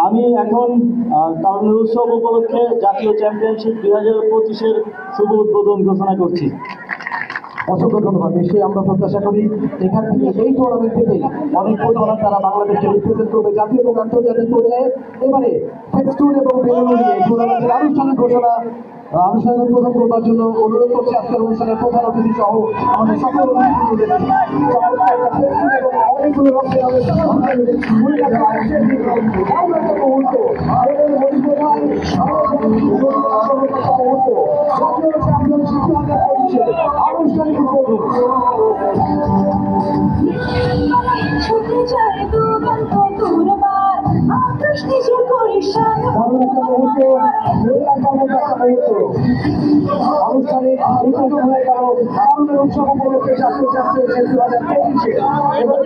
আমি এখন তারুণ্যের উৎসব উপলক্ষে জাতীয় চ্যাম্পিয়নশিপ 2025-এর শুভ উদ্বোধন ঘোষণা করছি। অসংখ্য ধন্যবাদ। নিশ্চয়ই আমরা প্রত্যাশা করি এখান থেকে এই টুর্নামেন্ট থেকে অনেক ফুটবলার তারা বাংলাদেশকে রিপ্রেজেন্ট করবে জাতীয় এবং আন্তর্জাতিক পর্যায়ে। এবারে ফেস্টুন এবং বেলুন নিয়ে টুর্নামেন্টের আনুষ্ঠানিক ঘোষণা আনুষ্ঠানিক উদ্বোধন করবার জন্য অনুরোধ করছি আজকের অনুষ্ঠানের প্রধান অতিথি সহ আমাদের সকল অতিথিদের অনেকগুলো রক্তের আনুষ্ঠানিক উদ্বোধন। আনুষ্ঠানিক উদ্বোধন হয়ে গেল তারুণ্যের উৎসব উপলক্ষে জাতীয় চ্যাম্পিয়নশিপ 2025-এ। এবার